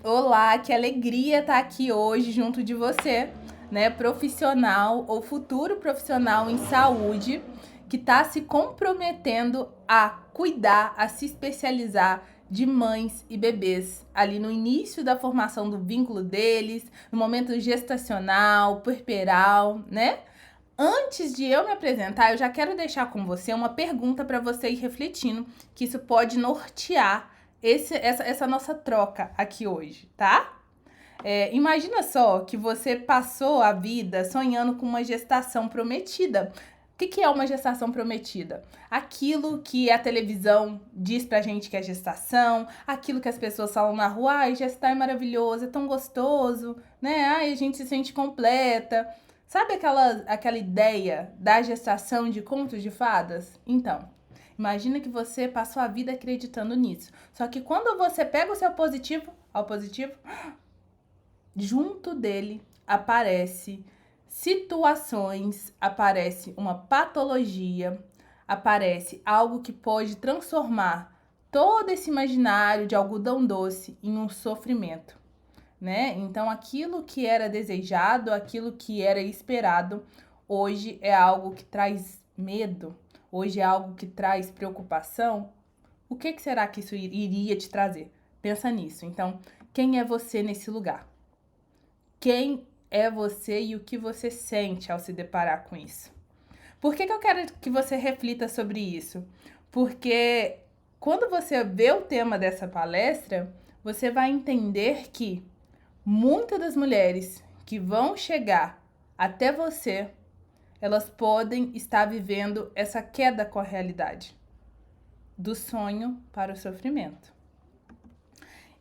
Olá, que alegria estar aqui hoje junto de você, né? Profissional ou futuro profissional em saúde que está se comprometendo a cuidar, a se especializar de mães e bebês ali no início da formação do vínculo deles, no momento gestacional, puerperal, né? Antes de eu me apresentar, eu já quero deixar com você uma pergunta para você ir refletindo, que isso pode nortear essa nossa troca aqui hoje, tá? Imagina só que você passou a vida sonhando com uma gestação prometida. O que é uma gestação prometida? Aquilo que a televisão diz pra gente que é gestação, aquilo que as pessoas falam na rua, ai, gestar é maravilhoso, é tão gostoso, né? Ai, a gente se sente completa. Sabe aquela ideia da gestação de contos de fadas? Então, imagina que você passou a vida acreditando nisso. Só que quando você pega o seu positivo, ao positivo, junto dele aparece situações, aparece uma patologia, aparece algo que pode transformar todo esse imaginário de algodão doce em um sofrimento, né? Então aquilo que era desejado, aquilo que era esperado, hoje é algo que traz medo, hoje é algo que traz preocupação. O que será que isso iria te trazer? Pensa nisso. Então, quem é você nesse lugar? Quem é você e o que você sente ao se deparar com isso? Por que eu quero que você reflita sobre isso? Porque quando você vê o tema dessa palestra, você vai entender que muitas das mulheres que vão chegar até você, elas podem estar vivendo essa queda com a realidade, do sonho para o sofrimento.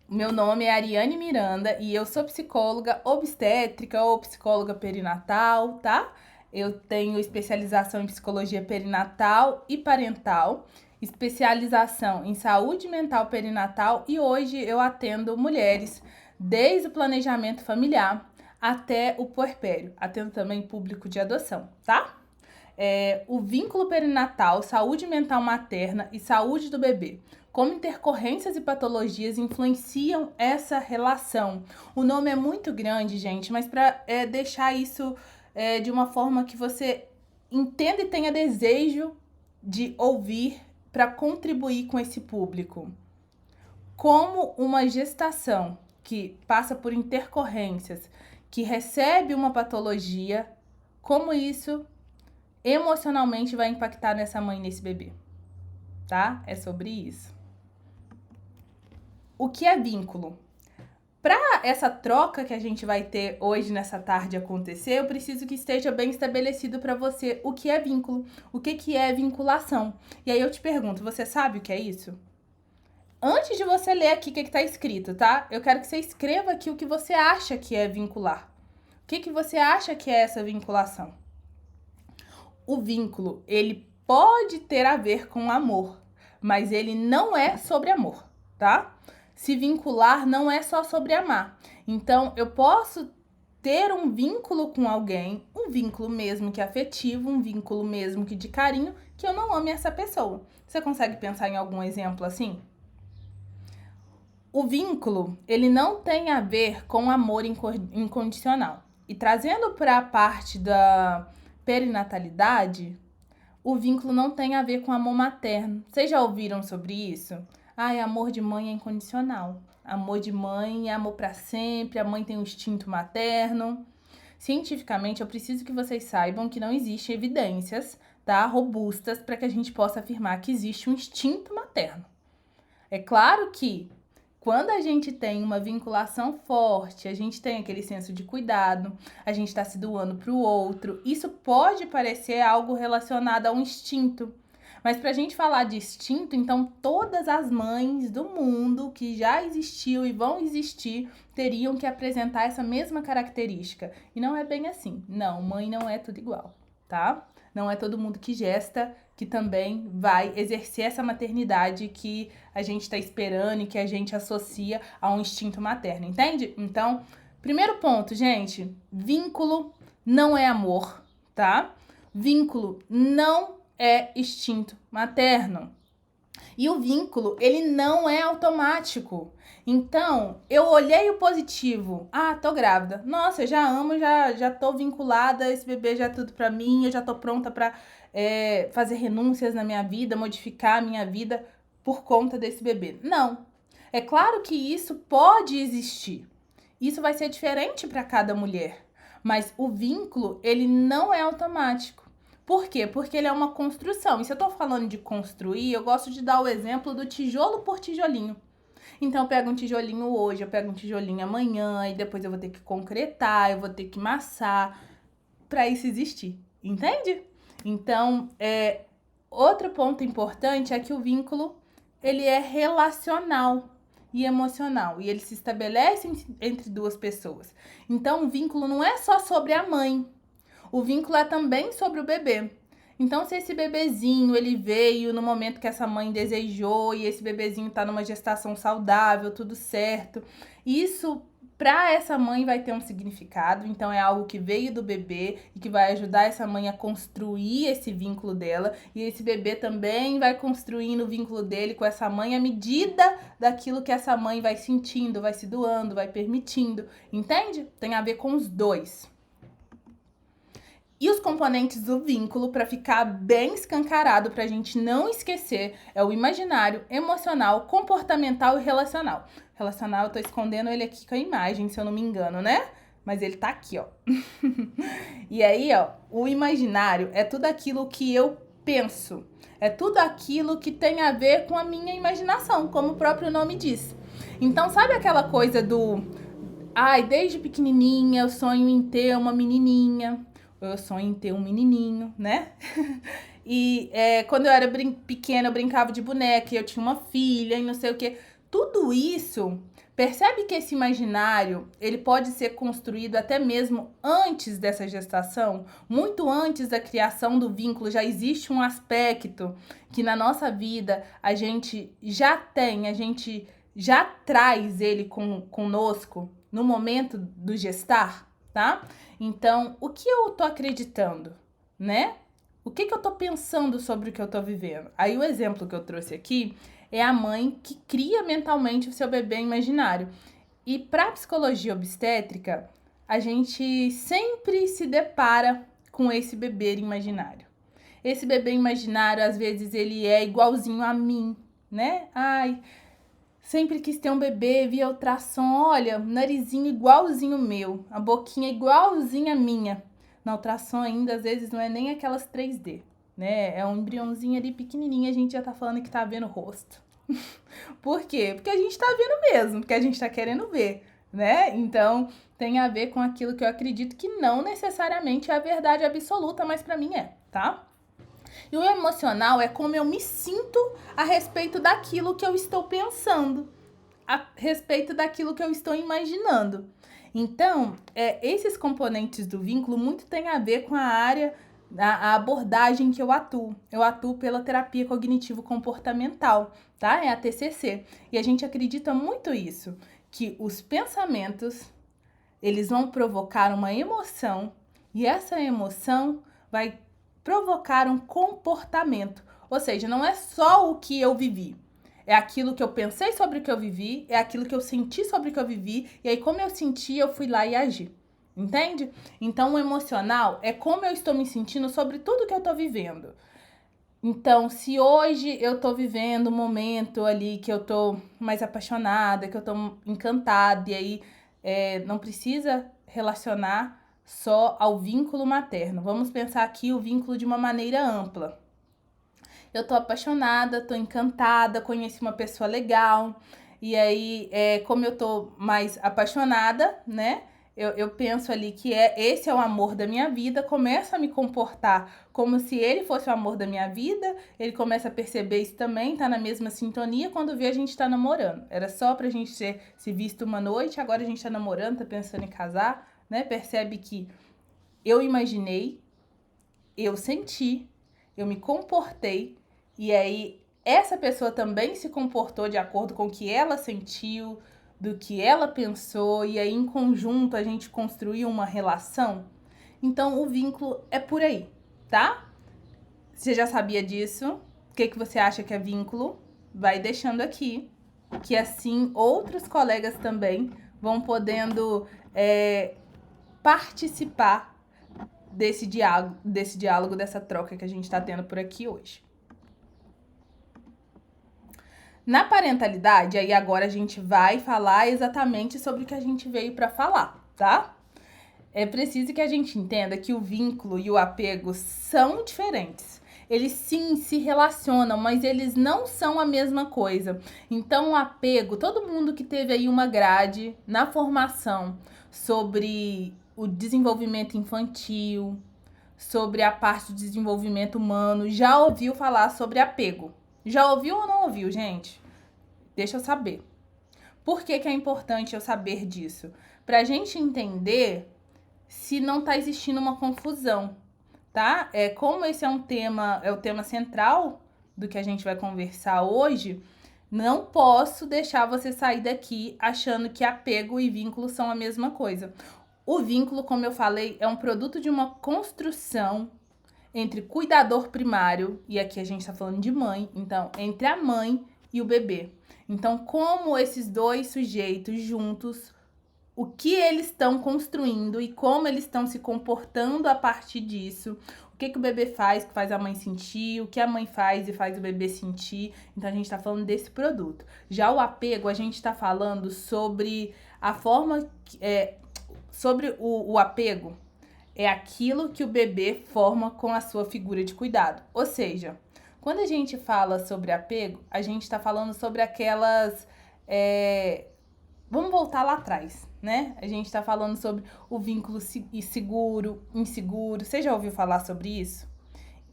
Meu nome é Ariane Miranda e eu sou psicóloga obstétrica ou psicóloga perinatal, tá? Eu tenho especialização em psicologia perinatal e parental, especialização em saúde mental perinatal e hoje eu atendo mulheres desde o planejamento familiar até o puerpério. Atendo também público de adoção, tá? O vínculo perinatal, saúde mental materna e saúde do bebê. Como intercorrências e patologias influenciam essa relação. O nome é muito grande, gente, mas para deixar isso de uma forma que você entenda e tenha desejo de ouvir para contribuir com esse público. Como uma gestação que passa por intercorrências, que recebe uma patologia, como isso emocionalmente vai impactar nessa mãe, nesse bebê, tá? É sobre isso. O que é vínculo? Para essa troca que a gente vai ter hoje nessa tarde acontecer, eu preciso que esteja bem estabelecido para você o que é vínculo, o que é vinculação. E aí eu te pergunto, você sabe o que é isso? Antes de você ler aqui o que está escrito, tá? Eu quero que você escreva aqui o que você acha que é vincular. O que você acha que é essa vinculação? O vínculo, ele pode ter a ver com amor, mas ele não é sobre amor, tá? Se vincular não é só sobre amar. Então, eu posso ter um vínculo com alguém, um vínculo mesmo que afetivo, um vínculo mesmo que de carinho, que eu não ame essa pessoa. Você consegue pensar em algum exemplo assim? O vínculo, ele não tem a ver com amor incondicional. E trazendo para a parte da perinatalidade, o vínculo não tem a ver com amor materno. Vocês já ouviram sobre isso? Ai, amor de mãe é incondicional. Amor de mãe é amor para sempre, a mãe tem um instinto materno. Cientificamente, eu preciso que vocês saibam que não existem evidências, tá, robustas para que a gente possa afirmar que existe um instinto materno. É claro que quando a gente tem uma vinculação forte, a gente tem aquele senso de cuidado, a gente está se doando para o outro, isso pode parecer algo relacionado a um instinto. Mas para a gente falar de instinto, então todas as mães do mundo que já existiu e vão existir teriam que apresentar essa mesma característica. E não é bem assim. Não, mãe não é tudo igual, tá? Não é todo mundo que gesta que também vai exercer essa maternidade que a gente está esperando e que a gente associa a um instinto materno, entende? Então, primeiro ponto, gente, vínculo não é amor, tá? Vínculo não é instinto materno. E o vínculo, ele não é automático. Então, eu olhei o positivo. Ah, tô grávida. Nossa, eu já amo, já tô vinculada, esse bebê já é tudo pra mim, eu já tô pronta pra fazer renúncias na minha vida, modificar a minha vida por conta desse bebê. Não. É claro que isso pode existir. Isso vai ser diferente para cada mulher. Mas o vínculo, ele não é automático. Por quê? Porque ele é uma construção. E se eu tô falando de construir, eu gosto de dar o exemplo do tijolo por tijolinho. Então eu pego um tijolinho hoje, eu pego um tijolinho amanhã, e depois eu vou ter que concretar, eu vou ter que massar para isso existir. Entende? Então, outro ponto importante é que o vínculo, ele é relacional e emocional, e ele se estabelece entre duas pessoas. Então, o vínculo não é só sobre a mãe, o vínculo é também sobre o bebê. Então, se esse bebezinho, ele veio no momento que essa mãe desejou, e esse bebezinho tá numa gestação saudável, tudo certo, isso para essa mãe vai ter um significado. Então, é algo que veio do bebê e que vai ajudar essa mãe a construir esse vínculo dela. E esse bebê também vai construindo o vínculo dele com essa mãe à medida daquilo que essa mãe vai sentindo, vai se doando, vai permitindo. Entende? Tem a ver com os dois. E os componentes do vínculo, para ficar bem escancarado, para a gente não esquecer, é o imaginário, emocional, comportamental e relacional. Relacional, eu tô escondendo ele aqui com a imagem, se eu não me engano, né? Mas ele tá aqui, ó. E aí, ó, o imaginário é tudo aquilo que eu penso. É tudo aquilo que tem a ver com a minha imaginação, como o próprio nome diz. Então, sabe aquela coisa do... Ai, desde pequenininha eu sonho em ter uma menininha. Eu sonho em ter um menininho, né? E quando eu era pequena, eu brincava de boneca, e eu tinha uma filha e não sei o quê. Tudo isso, percebe que esse imaginário, ele pode ser construído até mesmo antes dessa gestação? Muito antes da criação do vínculo, já existe um aspecto que na nossa vida a gente já tem, a gente já traz ele conosco no momento do gestar, tá? Então, o que eu tô acreditando, né? O que eu tô pensando sobre o que eu tô vivendo? Aí o exemplo que eu trouxe aqui é a mãe que cria mentalmente o seu bebê imaginário. E para psicologia obstétrica, a gente sempre se depara com esse bebê imaginário. Esse bebê imaginário, às vezes, ele é igualzinho a mim, né? Ai, sempre quis ter um bebê, via ultrassom, olha, narizinho igualzinho o meu, a boquinha igualzinha a minha. Na ultrassom ainda, às vezes, não é nem aquelas 3D, né? É um embriãozinho ali pequenininho, a gente já tá falando que tá vendo o rosto. Por quê? Porque a gente tá vendo mesmo, porque a gente tá querendo ver, né? Então, tem a ver com aquilo que eu acredito que não necessariamente é a verdade absoluta, mas pra mim é, tá? E o emocional é como eu me sinto a respeito daquilo que eu estou pensando, a respeito daquilo que eu estou imaginando. Então, esses componentes do vínculo muito tem a ver com a área, a abordagem que eu atuo. Eu atuo pela terapia cognitivo-comportamental, tá? É a TCC. E a gente acredita muito isso, que os pensamentos, eles vão provocar uma emoção, e essa emoção vai provocar um comportamento. Ou seja, não é só o que eu vivi. É aquilo que eu pensei sobre o que eu vivi, é aquilo que eu senti sobre o que eu vivi, e aí como eu senti, eu fui lá e agi. Entende? Então, o emocional é como eu estou me sentindo sobre tudo que eu estou vivendo. Então, se hoje eu tô vivendo um momento ali que eu tô mais apaixonada, que eu tô encantada, e aí não precisa relacionar só ao vínculo materno. Vamos pensar aqui o vínculo de uma maneira ampla. Eu tô apaixonada, tô encantada, conheci uma pessoa legal, e aí, como eu tô mais apaixonada, né? Eu penso ali que esse é o amor da minha vida, começo a me comportar como se ele fosse o amor da minha vida, ele começa a perceber isso também, tá na mesma sintonia, quando vê a gente tá namorando. Era só pra gente ter se visto uma noite, agora a gente tá namorando, tá pensando em casar, né? Percebe que eu imaginei, eu senti, eu me comportei, e aí essa pessoa também se comportou de acordo com o que ela sentiu, do que ela pensou, e aí em conjunto a gente construiu uma relação. Então o vínculo é por aí, tá? Você já sabia disso? O que você acha que é vínculo? vai deixando aqui, que assim outros colegas também vão podendo participar desse diálogo, dessa troca que a gente está tendo por aqui hoje. Na parentalidade, aí agora a gente vai falar exatamente sobre o que a gente veio para falar, tá? É preciso que a gente entenda que o vínculo e o apego são diferentes. Eles sim se relacionam, mas eles não são a mesma coisa. Então, o apego, todo mundo que teve aí uma grade na formação sobre o desenvolvimento infantil, sobre a parte do desenvolvimento humano, já ouviu falar sobre apego. Já ouviu ou não ouviu, gente? Deixa eu saber. Por que é importante eu saber disso? Pra gente entender se não tá existindo uma confusão, tá? Como esse é o tema central do que a gente vai conversar hoje, não posso deixar você sair daqui achando que apego e vínculo são a mesma coisa. O vínculo, como eu falei, é um produto de uma construção entre cuidador primário, e aqui a gente tá falando de mãe, então, entre a mãe e o bebê. Então, como esses dois sujeitos juntos, o que eles estão construindo e como eles estão se comportando a partir disso, o que o bebê faz, que faz a mãe sentir, o que a mãe faz e faz o bebê sentir. Então, a gente tá falando desse produto. Já o apego, a gente tá falando sobre a forma, sobre o apego, é aquilo que o bebê forma com a sua figura de cuidado. Ou seja, quando a gente fala sobre apego, a gente está falando sobre aquelas... Vamos voltar lá atrás, né? A gente está falando sobre o vínculo seguro, inseguro. Você já ouviu falar sobre isso?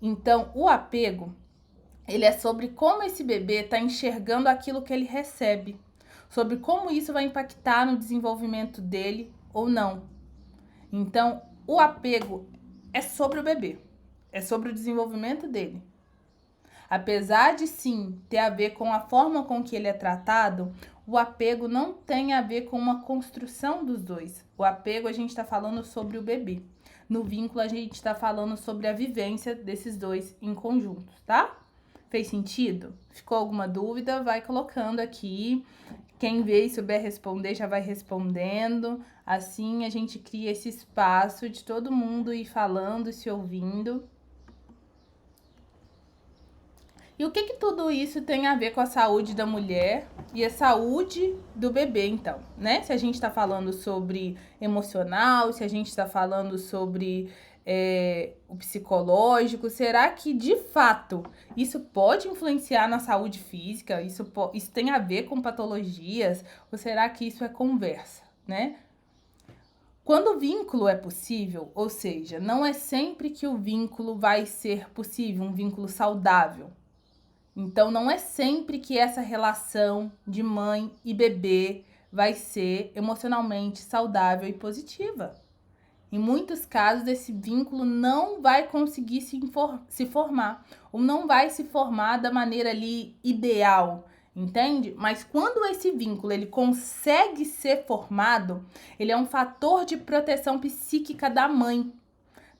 Então, o apego, ele é sobre como esse bebê está enxergando aquilo que ele recebe. Sobre como isso vai impactar no desenvolvimento dele ou não. Então, o apego é sobre o bebê, é sobre o desenvolvimento dele. Apesar de sim ter a ver com a forma com que ele é tratado, o apego não tem a ver com uma construção dos dois. O apego a gente está falando sobre o bebê. No vínculo a gente está falando sobre a vivência desses dois em conjunto, tá? Fez sentido? Ficou alguma dúvida? Vai colocando aqui. Quem vê e souber responder já vai respondendo. Assim a gente cria esse espaço de todo mundo ir falando, se ouvindo. E o que tudo isso tem a ver com a saúde da mulher e a saúde do bebê, então, né? Se a gente tá falando sobre emocional, se a gente tá falando sobre o psicológico, será que, de fato, isso pode influenciar na saúde física? Isso tem a ver com patologias? Ou será que isso é conversa, né? Quando o vínculo é possível, ou seja, não é sempre que o vínculo vai ser possível, um vínculo saudável. Então, não é sempre que essa relação de mãe e bebê vai ser emocionalmente saudável e positiva. Em muitos casos, esse vínculo não vai conseguir se formar, ou não vai se formar da maneira ali ideal, entende? Mas quando esse vínculo ele consegue ser formado, ele é um fator de proteção psíquica da mãe,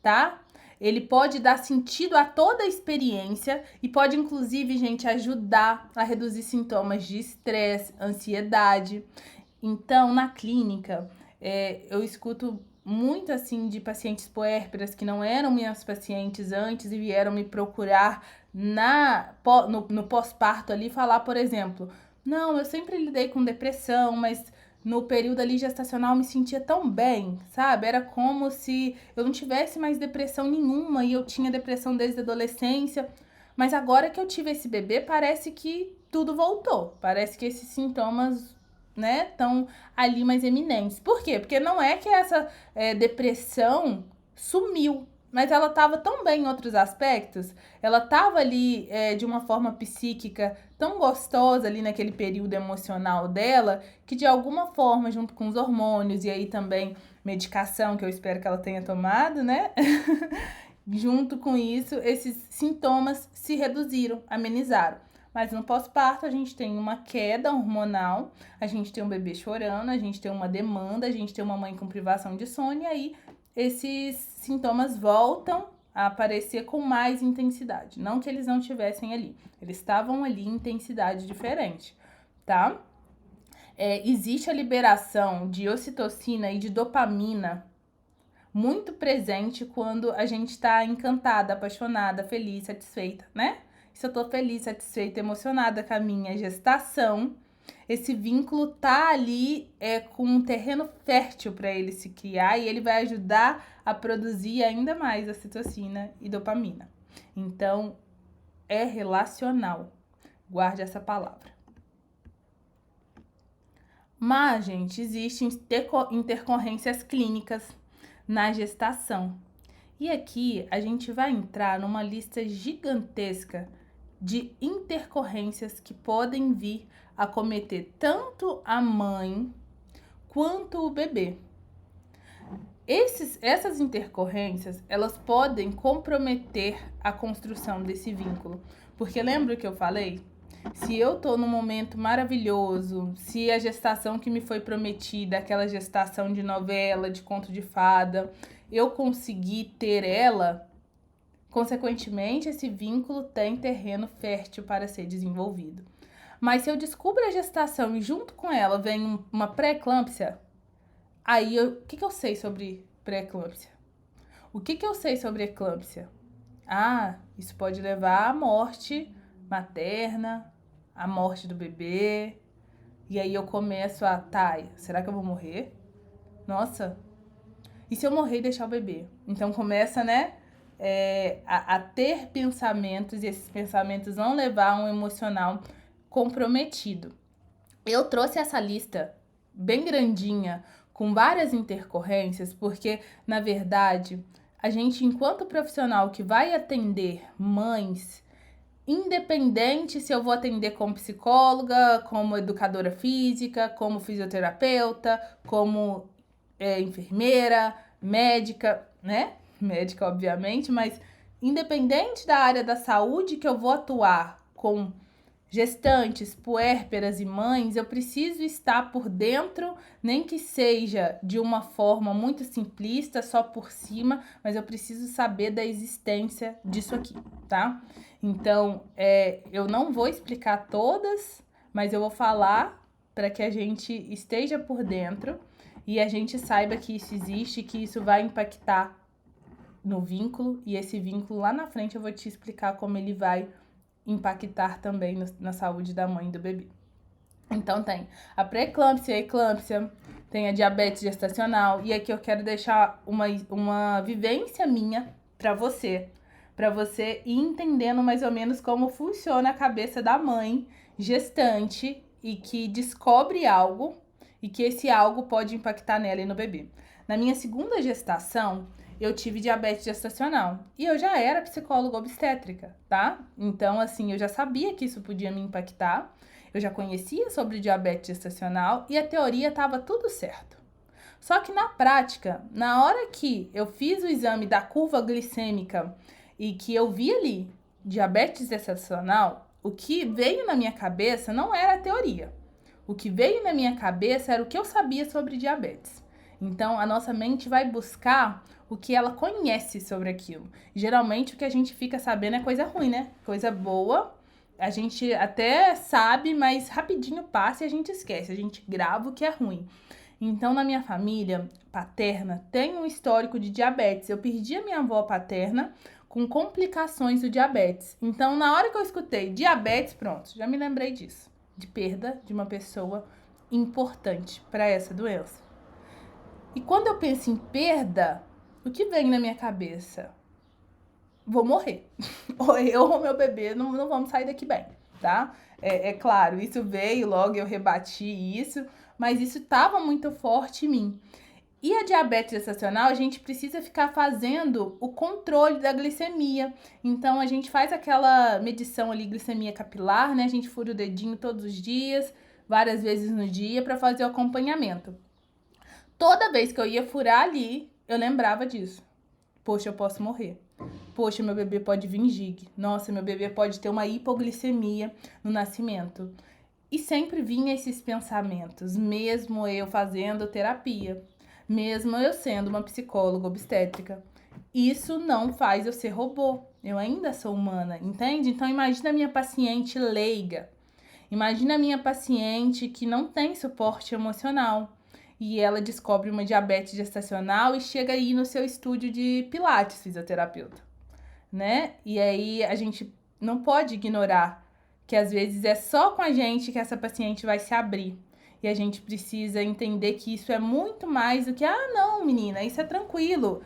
tá? Ele pode dar sentido a toda a experiência e pode, inclusive, gente, ajudar a reduzir sintomas de estresse, ansiedade. Então, na clínica, eu escuto muito, assim, de pacientes puérperas que não eram minhas pacientes antes e vieram me procurar no pós-parto ali falar, por exemplo, não, eu sempre lidei com depressão, mas no período ali gestacional eu me sentia tão bem, sabe? Era como se eu não tivesse mais depressão nenhuma e eu tinha depressão desde a adolescência. Mas agora que eu tive esse bebê, parece que tudo voltou. Parece que esses sintomas, né, estão ali mais eminentes. Por quê? Porque não é que essa depressão sumiu, mas ela estava tão bem em outros aspectos, ela estava ali de uma forma psíquica tão gostosa ali naquele período emocional dela, que de alguma forma, junto com os hormônios e aí também medicação, que eu espero que ela tenha tomado, né? Junto com isso, esses sintomas se reduziram, amenizaram. Mas no pós-parto a gente tem uma queda hormonal, a gente tem um bebê chorando, a gente tem uma demanda, a gente tem uma mãe com privação de sono e aí esses sintomas voltam a aparecer com mais intensidade. Não que eles não estivessem ali, eles estavam ali em intensidade diferente, tá? Existe a liberação de ocitocina e de dopamina muito presente quando a gente está encantada, apaixonada, feliz, satisfeita, né? Se eu tô feliz, satisfeita, emocionada com a minha gestação, esse vínculo tá ali com um terreno fértil para ele se criar e ele vai ajudar a produzir ainda mais ocitocina e dopamina. Então, é relacional. Guarde essa palavra. Mas, gente, existem intercorrências clínicas na gestação. E aqui a gente vai entrar numa lista gigantesca de intercorrências que podem vir a cometer tanto a mãe quanto o bebê. Essas intercorrências, elas podem comprometer a construção desse vínculo. Porque lembra que eu falei? Se eu tô num momento maravilhoso, se a gestação que me foi prometida, aquela gestação de novela, de conto de fada, eu conseguir ter ela, consequentemente, esse vínculo tem terreno fértil para ser desenvolvido. Mas se eu descubro a gestação e junto com ela vem uma pré-eclâmpsia, aí o que eu sei sobre pré-eclâmpsia? O que eu sei sobre eclâmpsia? Isso pode levar à morte materna, à morte do bebê. E aí eu começo será que eu vou morrer? Nossa, e se eu morrer e deixar o bebê? Então começa, né, a ter pensamentos e esses pensamentos vão levar a um emocional comprometido. Eu trouxe essa lista bem grandinha, com várias intercorrências, porque, na verdade, a gente, enquanto profissional que vai atender mães, independente se eu vou atender como psicóloga, como educadora física, como fisioterapeuta, como enfermeira, médica, né? Médica, obviamente, mas independente da área da saúde que eu vou atuar com gestantes, puérperas e mães, eu preciso estar por dentro, nem que seja de uma forma muito simplista, só por cima, mas eu preciso saber da existência disso aqui, tá? Então, eu não vou explicar todas, mas eu vou falar para que a gente esteja por dentro e a gente saiba que isso existe, que isso vai impactar no vínculo, e esse vínculo lá na frente eu vou te explicar como ele vai impactar também na saúde da mãe e do bebê. Então tem a pré-eclâmpsia, a eclâmpsia, tem a diabetes gestacional, e aqui eu quero deixar uma vivência minha para você ir entendendo mais ou menos como funciona a cabeça da mãe gestante e que descobre algo e que esse algo pode impactar nela e no bebê. Na minha segunda gestação, eu tive diabetes gestacional e eu já era psicóloga obstétrica, tá? Então, assim, eu já sabia que isso podia me impactar, eu já conhecia sobre diabetes gestacional e a teoria estava tudo certo. Só que na prática, na hora que eu fiz o exame da curva glicêmica e que eu vi ali diabetes gestacional, o que veio na minha cabeça não era a teoria. O que veio na minha cabeça era o que eu sabia sobre diabetes. Então, a nossa mente vai buscar o que ela conhece sobre aquilo. Geralmente, o que a gente fica sabendo é coisa ruim, né? Coisa boa, a gente até sabe, mas rapidinho passa e a gente esquece. A gente grava o que é ruim. Então, na minha família paterna, tem um histórico de diabetes. Eu perdi a minha avó paterna com complicações do diabetes. Então, na hora que eu escutei diabetes, pronto, já me lembrei disso. De perda de uma pessoa importante para essa doença. E quando eu penso em perda, o que vem na minha cabeça? Vou morrer. Ou eu ou meu bebê não vamos sair daqui bem, tá? É claro, isso veio, logo eu rebati isso, mas isso estava muito forte em mim. E a diabetes gestacional, a gente precisa ficar fazendo o controle da glicemia. Então, a gente faz aquela medição ali, glicemia capilar, né? A gente fura o dedinho todos os dias, várias vezes no dia, para fazer o acompanhamento. Toda vez que eu ia furar ali, eu lembrava disso. Poxa, eu posso morrer. Poxa, meu bebê pode vir gig. Nossa, meu bebê pode ter uma hipoglicemia no nascimento. E sempre vinha esses pensamentos, mesmo eu fazendo terapia, mesmo eu sendo uma psicóloga obstétrica. Isso não faz eu ser robô. Eu ainda sou humana, entende? Então imagina a minha paciente leiga. Imagina a minha paciente que não tem suporte emocional e ela descobre uma diabetes gestacional e chega aí no seu estúdio de Pilates, fisioterapeuta, né? E aí a gente não pode ignorar que às vezes é só com a gente que essa paciente vai se abrir. E a gente precisa entender que isso é muito mais do que, ah, não, menina, isso é tranquilo.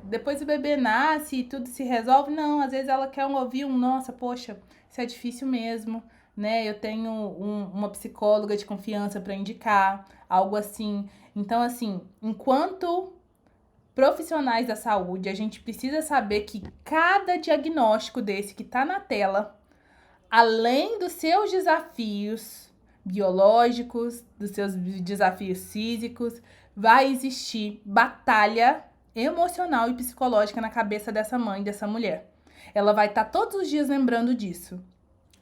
Depois o bebê nasce e tudo se resolve. Não, às vezes ela quer ouvir nossa, poxa, isso é difícil mesmo, né? Eu tenho uma psicóloga de confiança para indicar, algo assim. Então, assim, enquanto profissionais da saúde, a gente precisa saber que cada diagnóstico desse que está na tela, além dos seus desafios biológicos, dos seus desafios físicos, vai existir batalha emocional e psicológica na cabeça dessa mãe, dessa mulher. Ela vai estar todos os dias lembrando disso.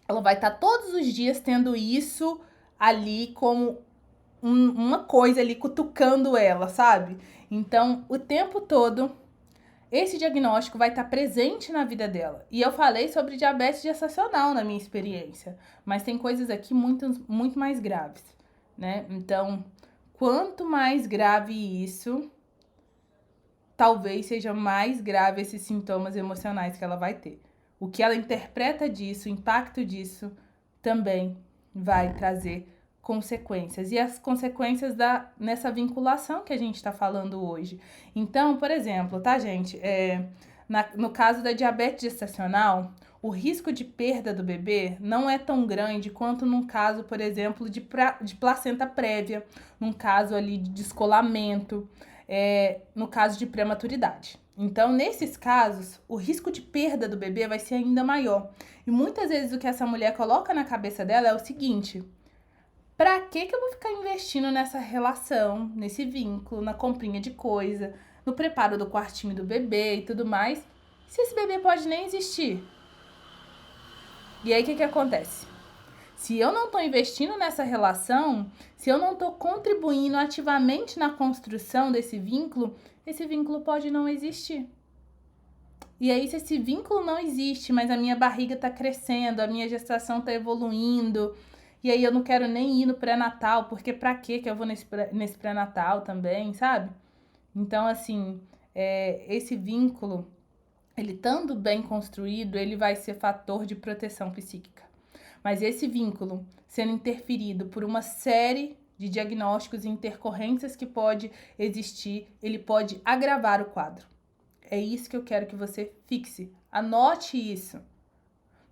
Ela vai estar todos os dias tendo isso ali como uma coisa ali cutucando ela, sabe? Então, o tempo todo, esse diagnóstico vai estar presente na vida dela. E eu falei sobre diabetes gestacional na minha experiência, mas tem coisas aqui muito mais graves, né? Então, quanto mais grave isso, talvez seja mais grave esses sintomas emocionais que ela vai ter. O que ela interpreta disso, o impacto disso, também vai trazer consequências. E as consequências nessa vinculação que a gente está falando hoje. Então, por exemplo, tá, gente? No caso da diabetes gestacional, o risco de perda do bebê não é tão grande quanto num caso, por exemplo, de placenta prévia, num caso ali de descolamento, no caso de prematuridade. Então, nesses casos, o risco de perda do bebê vai ser ainda maior. E muitas vezes o que essa mulher coloca na cabeça dela é o seguinte: pra que eu vou ficar investindo nessa relação, nesse vínculo, na comprinha de coisa, no preparo do quartinho do bebê e tudo mais, se esse bebê pode nem existir? E aí, o que acontece? Se eu não estou investindo nessa relação, se eu não estou contribuindo ativamente na construção desse vínculo, esse vínculo pode não existir. E aí, se esse vínculo não existe, mas a minha barriga está crescendo, a minha gestação está evoluindo, e aí eu não quero nem ir no pré-natal, porque pra que eu vou nesse pré-natal também, sabe? Então, assim, esse vínculo, ele estando bem construído, ele vai ser fator de proteção psíquica. Mas esse vínculo sendo interferido por uma série de diagnósticos e intercorrências que pode existir, ele pode agravar o quadro. É isso que eu quero que você fixe. Anote isso.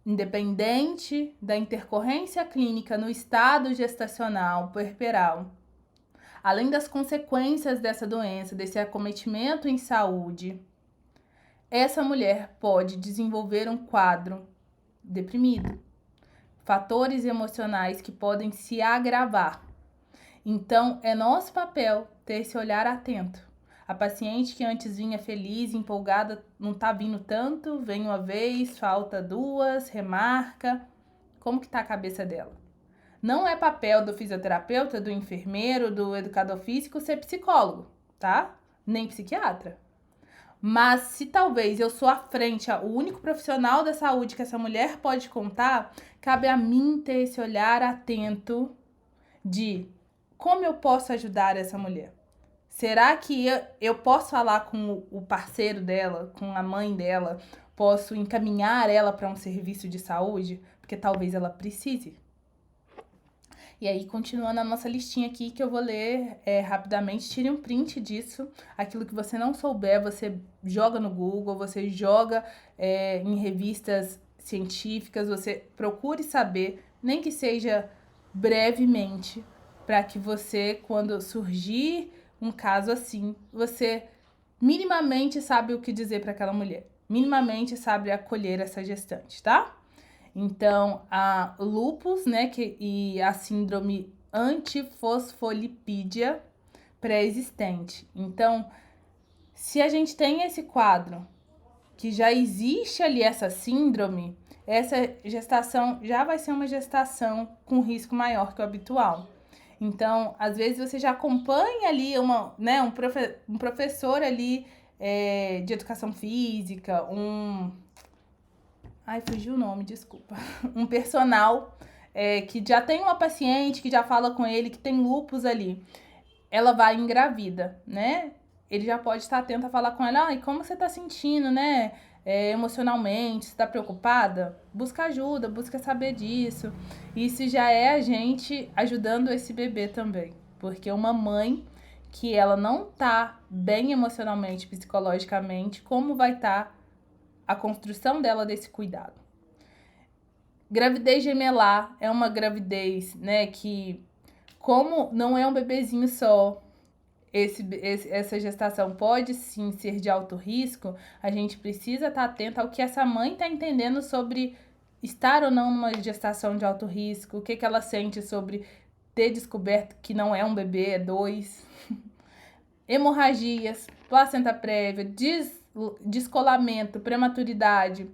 Independente da intercorrência clínica no estado gestacional puerperal, além das consequências dessa doença, desse acometimento em saúde, essa mulher pode desenvolver um quadro deprimido. Fatores emocionais que podem se agravar. Então, é nosso papel ter esse olhar atento. A paciente que antes vinha feliz, empolgada, não tá vindo tanto, vem uma vez, falta duas, remarca. Como que tá a cabeça dela? Não é papel do fisioterapeuta, do enfermeiro, do educador físico ser psicólogo, tá? Nem psiquiatra. Mas se talvez eu sou à frente, o único profissional da saúde que essa mulher pode contar, cabe a mim ter esse olhar atento de como eu posso ajudar essa mulher. Será que eu posso falar com o parceiro dela, com a mãe dela, posso encaminhar ela para um serviço de saúde? Porque talvez ela precise. E aí, continuando a nossa listinha aqui, que eu vou ler rapidamente, tire um print disso. Aquilo que você não souber, você joga no Google, você joga em revistas científicas, você procure saber, nem que seja brevemente, para que você, quando surgir um caso assim, você minimamente sabe o que dizer para aquela mulher. Minimamente sabe acolher essa gestante, tá? Então, a lúpus, né, e a síndrome antifosfolipídia pré-existente. Então, se a gente tem esse quadro, que já existe ali essa síndrome, essa gestação já vai ser uma gestação com risco maior que o habitual. Então, às vezes você já acompanha ali um professor ali de educação física, Ai, fugiu o nome, desculpa. Um personal que já tem uma paciente, que já fala com ele, que tem lúpus ali. Ela vai engravida, né? Ele já pode estar atento a falar com ela, e como você tá sentindo, né? Emocionalmente, você tá preocupada? Busca ajuda, busca saber disso. Isso já é a gente ajudando esse bebê também. Porque uma mãe que ela não tá bem emocionalmente, psicologicamente, como vai estar a construção dela desse cuidado? Gravidez gemelar é uma gravidez, né, que como não é um bebezinho só, essa gestação pode sim ser de alto risco, a gente precisa estar atento ao que essa mãe está entendendo sobre estar ou não numa gestação de alto risco, o que, que ela sente sobre ter descoberto que não é um bebê, é dois. Hemorragias, placenta prévia, descolamento, prematuridade,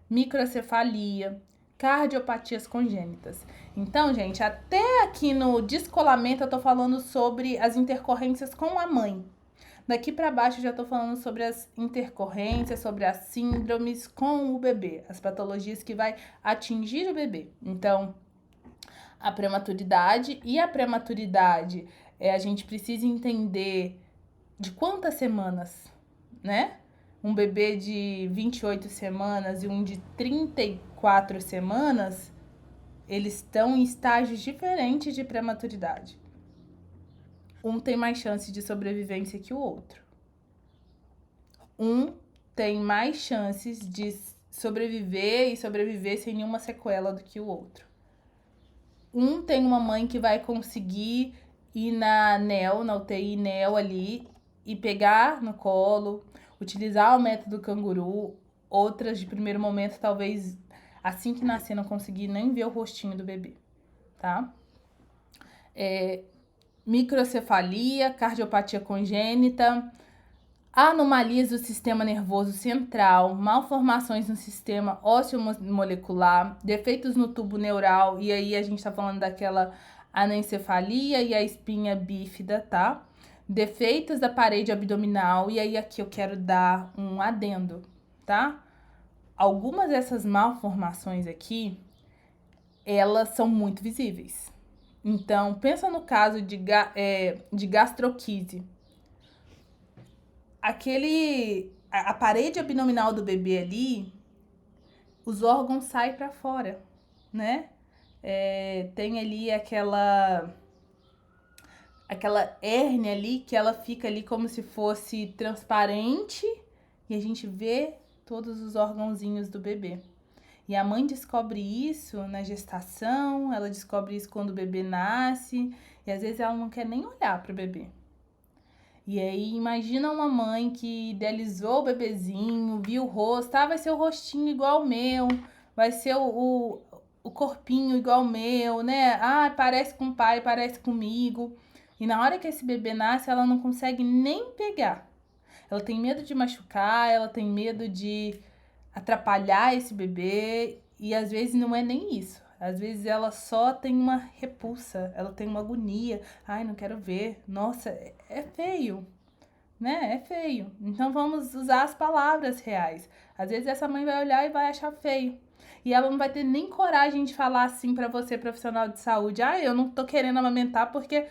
microcefalia, cardiopatias congênitas. Então, gente, até aqui no descolamento eu tô falando sobre as intercorrências com a mãe. Daqui para baixo eu já tô falando sobre as intercorrências, sobre as síndromes com o bebê, as patologias que vai atingir o bebê. Então, a prematuridade a gente precisa entender de quantas semanas, né? Um bebê de 28 semanas e um de 34 semanas, eles estão em estágios diferentes de prematuridade. Um tem mais chance de sobrevivência que o outro. Um tem mais chances de sobreviver e sobreviver sem nenhuma sequela do que o outro. Um tem uma mãe que vai conseguir ir na UTI NEL ali, e pegar no colo, utilizar o método canguru. Outras, de primeiro momento, talvez assim que nascer não conseguir nem ver o rostinho do bebê, tá? Microcefalia, cardiopatia congênita, anomalias do sistema nervoso central, malformações no sistema ósseo-molecular, defeitos no tubo neural, e aí a gente tá falando daquela anencefalia e a espinha bífida, tá? Defeitos da parede abdominal, e aí aqui eu quero dar um adendo, tá? Algumas dessas malformações aqui, elas são muito visíveis. Então, pensa no caso de gastroquise. A parede abdominal do bebê ali, os órgãos saem para fora, né? Tem ali aquela hérnia ali, que ela fica ali como se fosse transparente, e a gente vê todos os órgãozinhos do bebê. E a mãe descobre isso na gestação, ela descobre isso quando o bebê nasce, e às vezes ela não quer nem olhar para o bebê. E aí, imagina uma mãe que idealizou o bebezinho, viu o rosto, vai ser o rostinho igual o meu, vai ser o corpinho igual o meu, né? Parece com o pai, parece comigo. E na hora que esse bebê nasce, ela não consegue nem pegar. Ela tem medo de machucar, ela tem medo de atrapalhar esse bebê, e às vezes não é nem isso. Às vezes ela só tem uma repulsa, ela tem uma agonia. Ai, não quero ver. Nossa, é feio, né? É feio. Então vamos usar as palavras reais. Às vezes essa mãe vai olhar e vai achar feio. E ela não vai ter nem coragem de falar assim pra você, profissional de saúde. Eu não tô querendo amamentar porque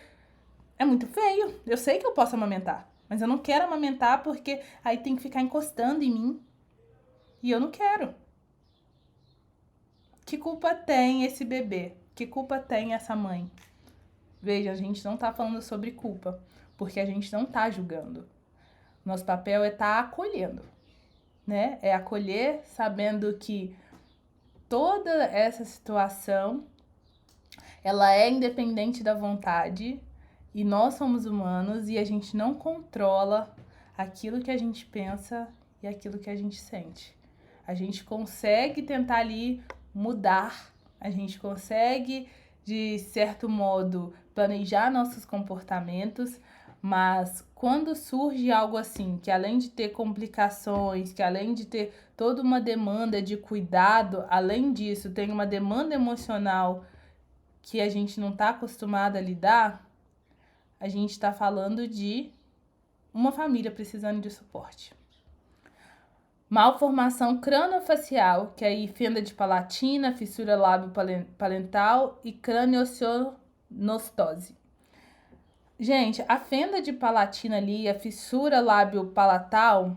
é muito feio. Eu sei que eu posso amamentar, mas eu não quero amamentar porque aí tem que ficar encostando em mim. E eu não quero. Que culpa tem esse bebê? Que culpa tem essa mãe? Veja, a gente não tá falando sobre culpa, porque a gente não tá julgando. Nosso papel é estar acolhendo, né? É acolher sabendo que toda essa situação, ela é independente da vontade, e nós somos humanos e a gente não controla aquilo que a gente pensa e aquilo que a gente sente. A gente consegue tentar ali mudar, a gente consegue, de certo modo, planejar nossos comportamentos, mas quando surge algo assim, que além de ter complicações, que além de ter toda uma demanda de cuidado, além disso, tem uma demanda emocional que a gente não está acostumado a lidar, a gente está falando de uma família precisando de suporte. malformação craniofacial, que é aí fenda de palatina, fissura lábio-palental e craniocionostose. Gente, a fenda de palatina ali, a fissura lábio-palatal,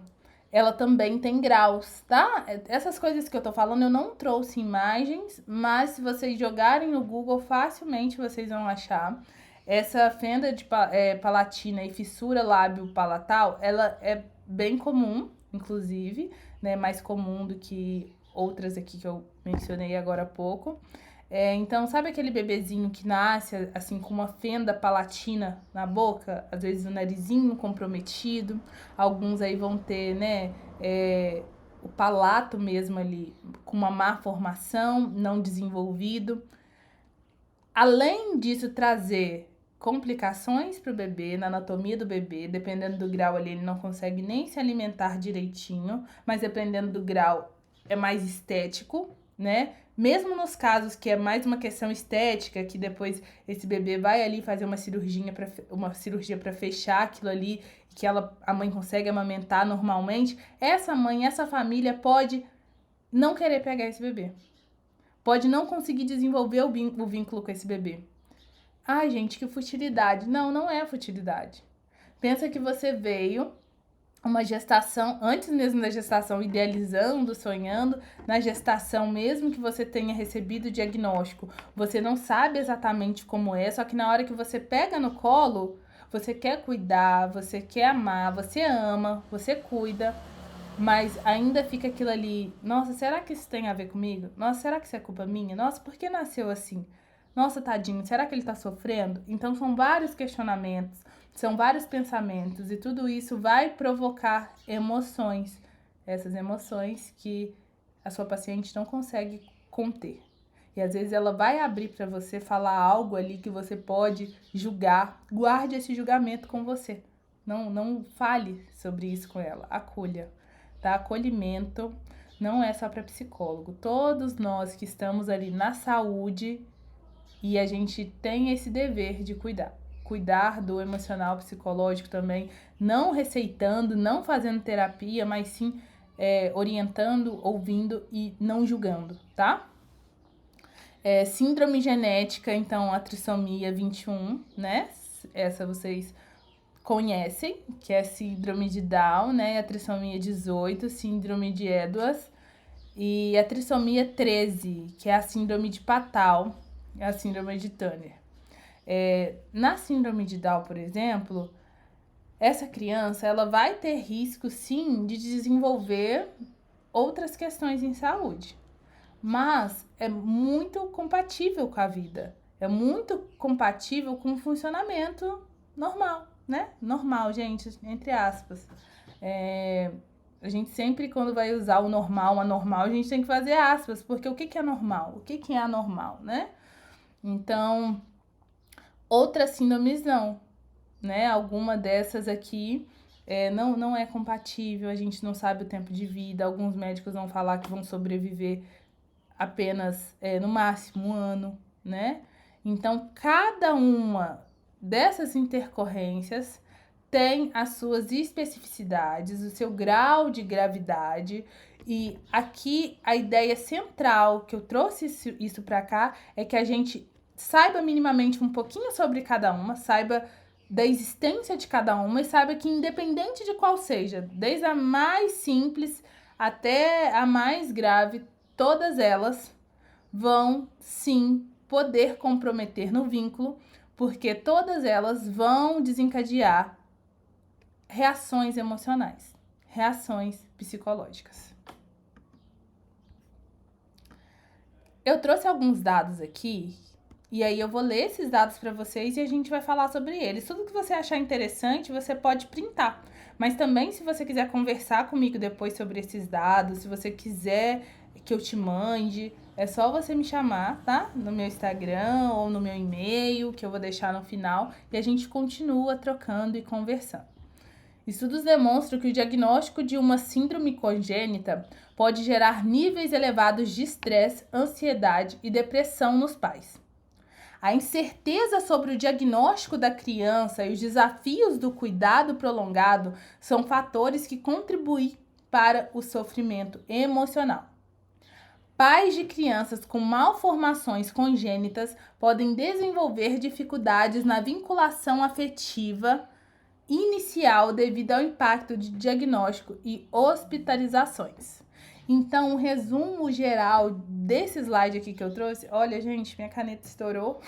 ela também tem graus, tá? Essas coisas que eu tô falando eu não trouxe imagens, mas se vocês jogarem no Google, facilmente vocês vão achar. Essa fenda de palatina e fissura lábio-palatal, ela é bem comum, inclusive, né? Mais comum do que outras aqui que eu mencionei agora há pouco. Então, sabe aquele bebezinho que nasce, assim, com uma fenda palatina na boca? Às vezes o narizinho comprometido. Alguns aí vão ter, né, o palato mesmo ali, com uma má formação, não desenvolvido. Além disso, trazer complicações para o bebê, na anatomia do bebê, dependendo do grau ali, ele não consegue nem se alimentar direitinho, mas dependendo do grau, é mais estético, né? Mesmo nos casos que é mais uma questão estética, que depois esse bebê vai ali fazer uma cirurgia para fechar aquilo ali, que a mãe consegue amamentar normalmente, essa mãe, essa família pode não querer pegar esse bebê. Pode não conseguir desenvolver o vínculo com esse bebê. Ai, gente, que futilidade. Não, não é futilidade. Pensa que você veio uma gestação, antes mesmo da gestação, idealizando, sonhando, na gestação mesmo que você tenha recebido o diagnóstico, você não sabe exatamente como é, só que na hora que você pega no colo, você quer cuidar, você quer amar, você ama, você cuida, mas ainda fica aquilo ali, nossa, será que isso tem a ver comigo? Nossa, será que isso é culpa minha? Nossa, por que nasceu assim? Nossa, tadinho, será que ele tá sofrendo? Então são vários questionamentos, são vários pensamentos e tudo isso vai provocar emoções. Essas emoções que a sua paciente não consegue conter. E às vezes ela vai abrir para você falar algo ali que você pode julgar. Guarde esse julgamento com você. Não fale sobre isso com ela. Acolha, tá? Acolhimento não é só para psicólogo. Todos nós que estamos ali na saúde e a gente tem esse dever de cuidar do emocional, psicológico também, não receitando, não fazendo terapia, mas sim orientando, ouvindo e não julgando, tá? Síndrome genética, então, a trissomia 21, né? Essa vocês conhecem, que é a síndrome de Down, né? A trissomia 18, síndrome de Edwards. E a trissomia 13, que é a síndrome de Patau, é a síndrome de Turner. Na síndrome de Down, por exemplo, essa criança ela vai ter risco, sim, de desenvolver outras questões em saúde. Mas é muito compatível com a vida. É muito compatível com o funcionamento normal, né? Normal, gente, entre aspas. A gente sempre, quando vai usar o normal, anormal, a gente tem que fazer aspas, porque o que é normal? O que é anormal, né? Então, outras síndromes não, né? Alguma dessas aqui não é compatível, a gente não sabe o tempo de vida, alguns médicos vão falar que vão sobreviver apenas, no máximo, 1 ano, né? Então, cada uma dessas intercorrências tem as suas especificidades, o seu grau de gravidade. E aqui a ideia central que eu trouxe isso para cá é que a gente saiba minimamente um pouquinho sobre cada uma, saiba da existência de cada uma e saiba que independente de qual seja, desde a mais simples até a mais grave, todas elas vão sim poder comprometer no vínculo, porque todas elas vão desencadear reações emocionais, reações psicológicas. Eu trouxe alguns dados aqui, e aí eu vou ler esses dados para vocês e a gente vai falar sobre eles. Tudo que você achar interessante, você pode printar. Mas também, se você quiser conversar comigo depois sobre esses dados, se você quiser que eu te mande, é só você me chamar, tá? No meu Instagram ou no meu e-mail, que eu vou deixar no final, e a gente continua trocando e conversando. Estudos demonstram que o diagnóstico de uma síndrome congênita pode gerar níveis elevados de estresse, ansiedade e depressão nos pais. A incerteza sobre o diagnóstico da criança e os desafios do cuidado prolongado são fatores que contribuem para o sofrimento emocional. Pais de crianças com malformações congênitas podem desenvolver dificuldades na vinculação afetiva inicial devido ao impacto de diagnóstico e hospitalizações. Então, o resumo geral desse slide aqui que eu trouxe, olha, gente, minha caneta estourou,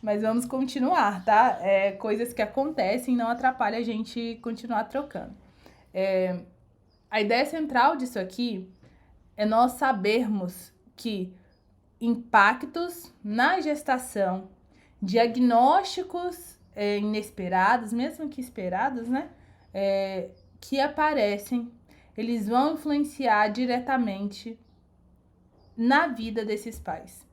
mas vamos continuar, tá? Coisas que acontecem não atrapalham a gente continuar trocando. A ideia central disso aqui é nós sabermos que impactos na gestação, diagnósticos inesperados, mesmo que esperados, né? Que aparecem, eles vão influenciar diretamente na vida desses pais.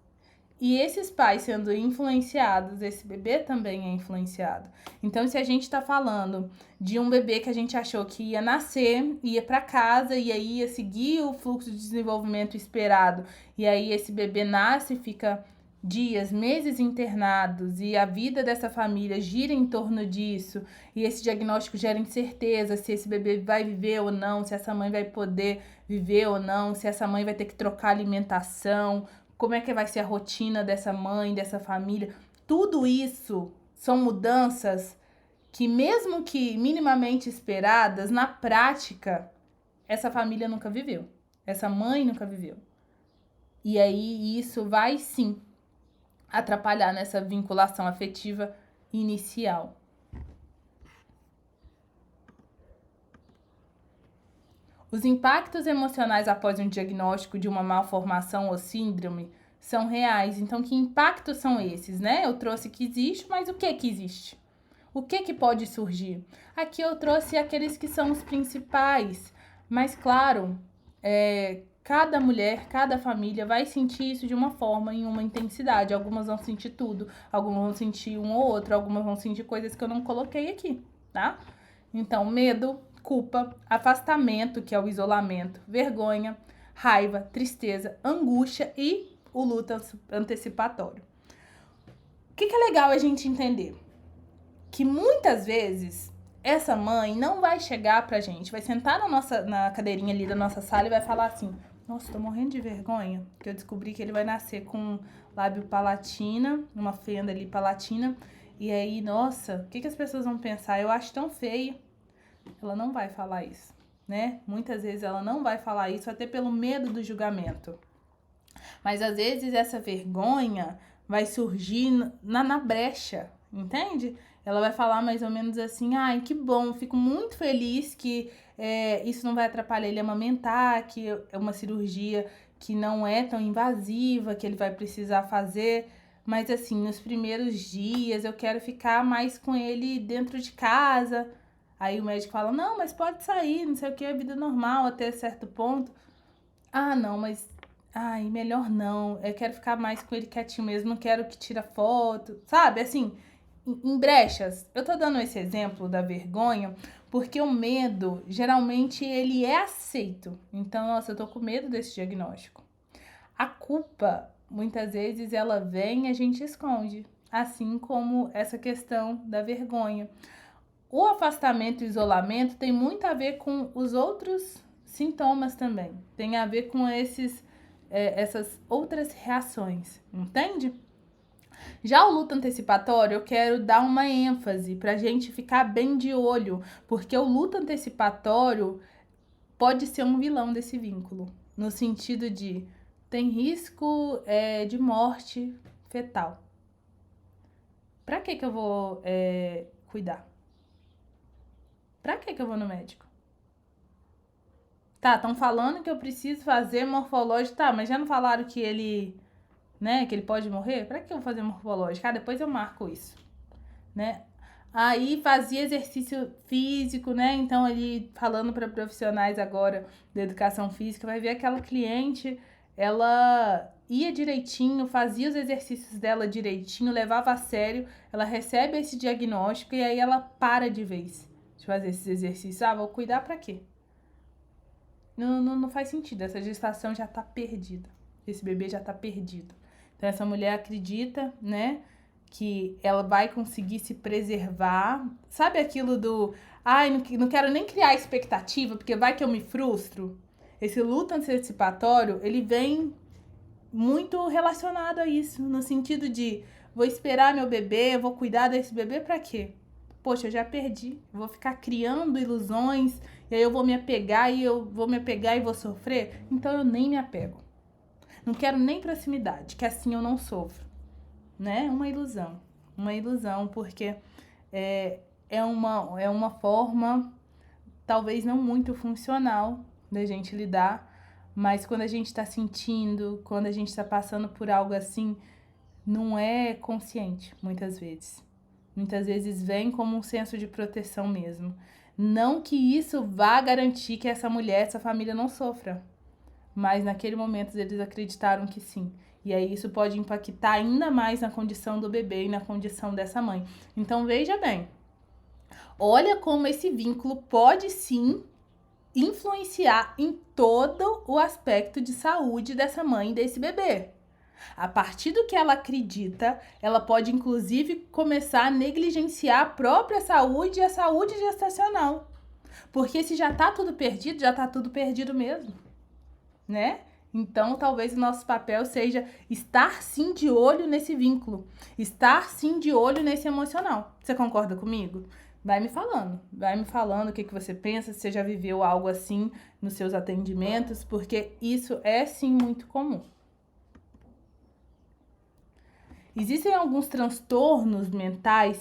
E esses pais sendo influenciados, esse bebê também é influenciado. Então, se a gente está falando de um bebê que a gente achou que ia nascer, ia para casa e aí ia seguir o fluxo de desenvolvimento esperado, e aí esse bebê nasce e fica dias, meses internados, e a vida dessa família gira em torno disso, e esse diagnóstico gera incerteza se esse bebê vai viver ou não, se essa mãe vai poder viver ou não, se essa mãe vai ter que trocar alimentação, como é que vai ser a rotina dessa mãe, dessa família. Tudo isso são mudanças que, mesmo que minimamente esperadas, na prática, essa família nunca viveu. Essa mãe nunca viveu. E aí isso vai, sim, atrapalhar nessa vinculação afetiva inicial. Os impactos emocionais após um diagnóstico de uma malformação ou síndrome são reais. Então, que impactos são esses, né? Eu trouxe que existe, mas o que existe? O que pode surgir? Aqui eu trouxe aqueles que são os principais. Mas, claro, cada mulher, cada família vai sentir isso de uma forma, em uma intensidade. Algumas vão sentir tudo, algumas vão sentir um ou outro, algumas vão sentir coisas que eu não coloquei aqui, tá? Então, medo, culpa, afastamento, que é o isolamento, vergonha, raiva, tristeza, angústia e o luto antecipatório. O que é legal a gente entender? Que muitas vezes essa mãe não vai chegar pra gente, vai sentar na cadeirinha ali da nossa sala e vai falar assim: nossa, tô morrendo de vergonha, porque eu descobri que ele vai nascer com lábio palatina, uma fenda ali palatina, e aí, nossa, o que as pessoas vão pensar? Eu acho tão feio. Ela não vai falar isso, né? Muitas vezes ela não vai falar isso, até pelo medo do julgamento. Mas às vezes essa vergonha vai surgir na brecha, entende? Ela vai falar mais ou menos assim: ai, que bom, fico muito feliz que isso não vai atrapalhar ele a amamentar, que é uma cirurgia que não é tão invasiva, que ele vai precisar fazer. Mas assim, nos primeiros dias eu quero ficar mais com ele dentro de casa. Aí o médico fala: não, mas pode sair, não sei o que, é vida normal até certo ponto. Ah, não, mas ai, melhor não. Eu quero ficar mais com ele quietinho mesmo, não quero que tira foto, sabe? Assim, em brechas. Eu tô dando esse exemplo da vergonha porque o medo, geralmente, ele é aceito. Então, nossa, eu tô com medo desse diagnóstico. A culpa, muitas vezes, ela vem e a gente esconde. Assim como essa questão da vergonha. O afastamento e o isolamento tem muito a ver com os outros sintomas também. Tem a ver com essas outras reações, entende? Já o luto antecipatório, eu quero dar uma ênfase pra gente ficar bem de olho, porque o luto antecipatório pode ser um vilão desse vínculo, no sentido de tem risco de morte fetal. Pra que eu vou cuidar? Pra que eu vou no médico? Tá, estão falando que eu preciso fazer morfológico. Tá, mas já não falaram que ele, né, que ele pode morrer? Pra que eu vou fazer morfológico? Ah, depois eu marco isso, né? Aí fazia exercício físico, né? Então ali falando para profissionais agora da educação física, vai ver aquela cliente, ela ia direitinho, fazia os exercícios dela direitinho, levava a sério, ela recebe esse diagnóstico e aí ela para de vez de fazer esses exercícios. Ah, vou cuidar pra quê? Não faz sentido, essa gestação já tá perdida, esse bebê já tá perdido. Então essa mulher acredita, né, que ela vai conseguir se preservar. Sabe aquilo do Ai, não quero nem criar expectativa, porque vai que eu me frustro. Esse luto antecipatório, ele vem muito relacionado a isso, no sentido de vou esperar meu bebê, vou cuidar desse bebê pra quê? Poxa, eu já perdi, vou ficar criando ilusões, e aí eu vou me apegar e vou sofrer, então eu nem me apego. Não quero nem proximidade, que assim eu não sofro, né? Uma ilusão, porque é uma forma talvez não muito funcional da gente lidar, mas quando a gente tá sentindo, quando a gente tá passando por algo assim, não é consciente, muitas vezes. Muitas vezes vem como um senso de proteção mesmo. Não que isso vá garantir que essa mulher, essa família não sofra, mas naquele momento eles acreditaram que sim. E aí isso pode impactar ainda mais na condição do bebê e na condição dessa mãe. Então veja bem, olha como esse vínculo pode sim influenciar em todo o aspecto de saúde dessa mãe e desse bebê. A partir do que ela acredita, ela pode inclusive começar a negligenciar a própria saúde e a saúde gestacional. Porque se já tá tudo perdido, já tá tudo perdido mesmo, né? Então, talvez o nosso papel seja estar sim de olho nesse vínculo, estar sim de olho nesse emocional. Você concorda comigo? Vai me falando o que você pensa, se você já viveu algo assim nos seus atendimentos, porque isso é sim muito comum. Existem alguns transtornos mentais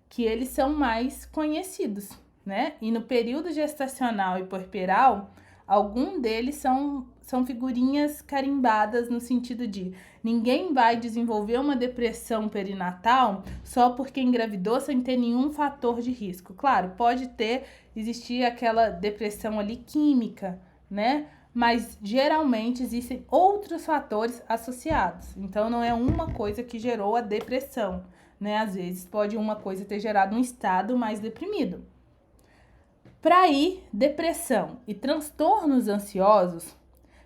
que eles são mais conhecidos, né? E no período gestacional e puerperal, algum deles são figurinhas carimbadas no sentido de ninguém vai desenvolver uma depressão perinatal só porque engravidou sem ter nenhum fator de risco. Claro, pode existir aquela depressão ali química, né? Mas geralmente existem outros fatores associados. Então não é uma coisa que gerou a depressão, né? Às vezes pode uma coisa ter gerado um estado mais deprimido. Para aí, depressão e transtornos ansiosos,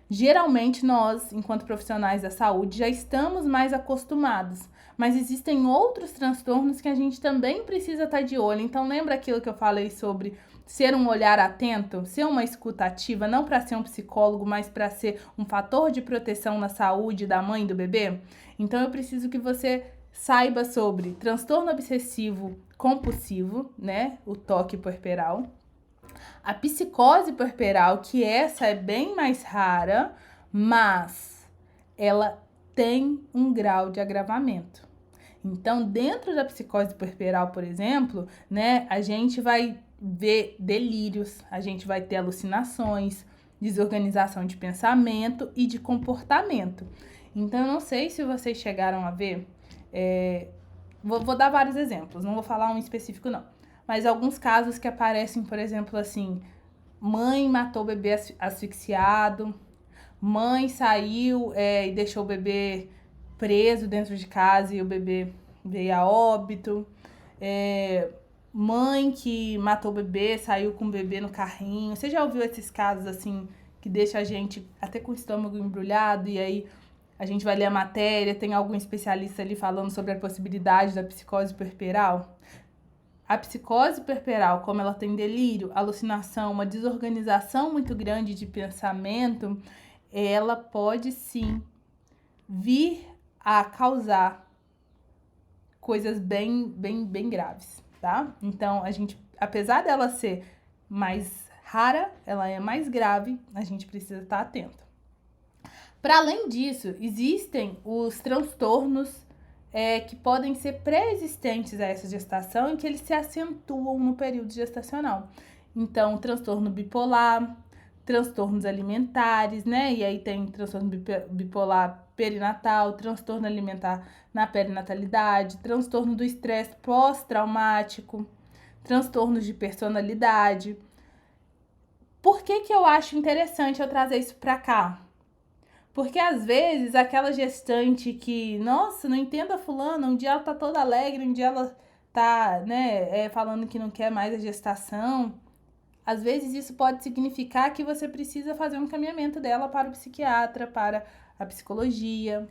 geralmente nós, enquanto profissionais da saúde, já estamos mais acostumados. Mas existem outros transtornos que a gente também precisa estar de olho. Então lembra aquilo que eu falei sobre ser um olhar atento, ser uma escuta ativa, não para ser um psicólogo, mas para ser um fator de proteção na saúde da mãe e do bebê? Então eu preciso que você saiba sobre transtorno obsessivo compulsivo, né? O toque puerperal. A psicose puerperal, que essa é bem mais rara, mas ela tem um grau de agravamento. Então, dentro da psicose puerperal, por exemplo, né, a gente vai ver delírios, a gente vai ter alucinações, desorganização de pensamento e de comportamento. Então, eu não sei se vocês chegaram a ver, vou dar vários exemplos, não vou falar um específico não, mas alguns casos que aparecem, por exemplo, assim, mãe matou o bebê asfixiado, mãe saiu e deixou o bebê preso dentro de casa e o bebê veio a óbito. Mãe que matou o bebê, saiu com o bebê no carrinho. Você já ouviu esses casos assim que deixa a gente até com o estômago embrulhado e aí a gente vai ler a matéria, tem algum especialista ali falando sobre a possibilidade da psicose puerperal? A psicose puerperal, como ela tem delírio, alucinação, uma desorganização muito grande de pensamento, ela pode sim vir a causar coisas bem graves, tá? Então, a gente, apesar dela ser mais rara, ela é mais grave, a gente precisa estar atento. Para além disso, existem os transtornos que podem ser pré-existentes a essa gestação e que eles se acentuam no período gestacional. Então, transtorno bipolar, transtornos alimentares, né? E aí tem transtorno bipolar perinatal, transtorno alimentar na perinatalidade, transtorno do estresse pós-traumático, transtornos de personalidade. Por que eu acho interessante eu trazer isso para cá? Porque às vezes aquela gestante que, nossa, não entendo a fulana, um dia ela tá toda alegre, um dia ela tá, né, falando que não quer mais a gestação. Às vezes isso pode significar que você precisa fazer um encaminhamento dela para o psiquiatra, para a psicologia.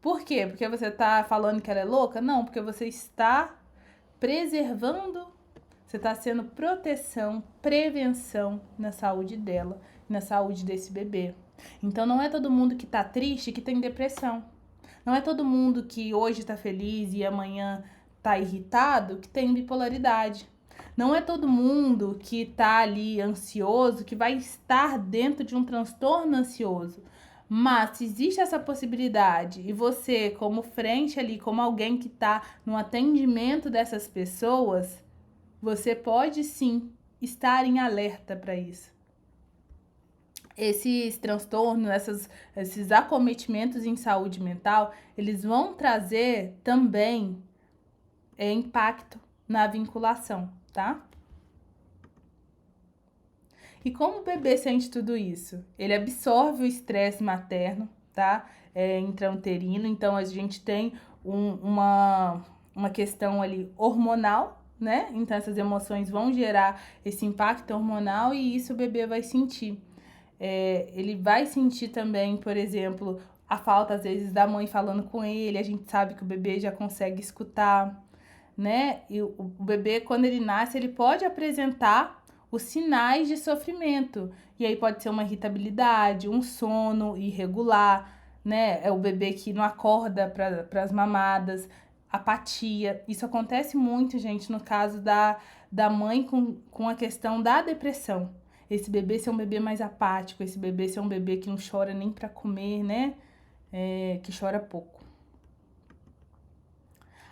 Por quê? Porque você tá falando que ela é louca? Não, porque você está preservando Você está sendo proteção, prevenção na saúde dela, na saúde desse bebê. Então, não é todo mundo que está triste que tem depressão. Não é todo mundo que hoje está feliz e amanhã está irritado que tem bipolaridade. Não é todo mundo que está ali ansioso que vai estar dentro de um transtorno ansioso. Mas se existe essa possibilidade e você, como frente ali, como alguém que está no atendimento dessas pessoas, você pode sim estar em alerta para isso. Esses transtornos, esses acometimentos em saúde mental, eles vão trazer também impacto na vinculação, tá? E como o bebê sente tudo isso? Ele absorve o estresse materno, tá? Intrauterino, então a gente tem uma questão ali hormonal, né? Então essas emoções vão gerar esse impacto hormonal e isso o bebê vai sentir. Ele vai sentir também, por exemplo, a falta às vezes da mãe falando com ele, a gente sabe que o bebê já consegue escutar, né? E o bebê, quando ele nasce, ele pode apresentar os sinais de sofrimento. E aí pode ser uma irritabilidade, um sono irregular, né? É o bebê que não acorda para as mamadas, apatia. Isso acontece muito, gente, no caso da mãe com a questão da depressão. Esse bebê ser um bebê mais apático, esse bebê ser um bebê que não chora nem para comer, né? Que chora pouco.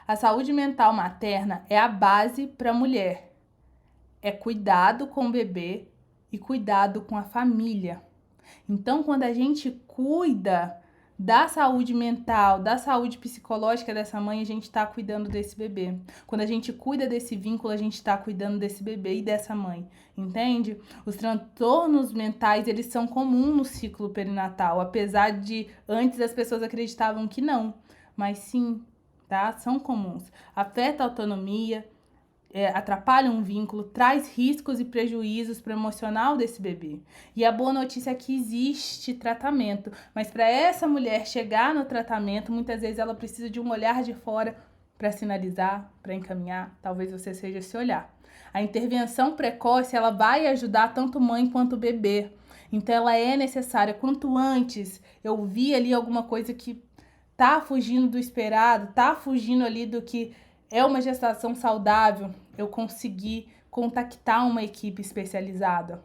A saúde mental materna é a base para a mulher. É cuidado com o bebê e cuidado com a família. Então, quando a gente cuida da saúde mental, da saúde psicológica dessa mãe, a gente está cuidando desse bebê. Quando a gente cuida desse vínculo, a gente está cuidando desse bebê e dessa mãe, entende? Os transtornos mentais, eles são comuns no ciclo perinatal, apesar de antes as pessoas acreditavam que não, mas sim, tá? São comuns. Afeta a autonomia, atrapalha um vínculo, traz riscos e prejuízos para o emocional desse bebê. E a boa notícia é que existe tratamento, mas para essa mulher chegar no tratamento, muitas vezes ela precisa de um olhar de fora para sinalizar, para encaminhar. Talvez você seja esse olhar. A intervenção precoce, ela vai ajudar tanto mãe quanto bebê. Então ela é necessária. Quanto antes eu vi ali alguma coisa que tá fugindo do esperado, tá fugindo ali do que é uma gestação saudável, eu consegui contactar uma equipe especializada.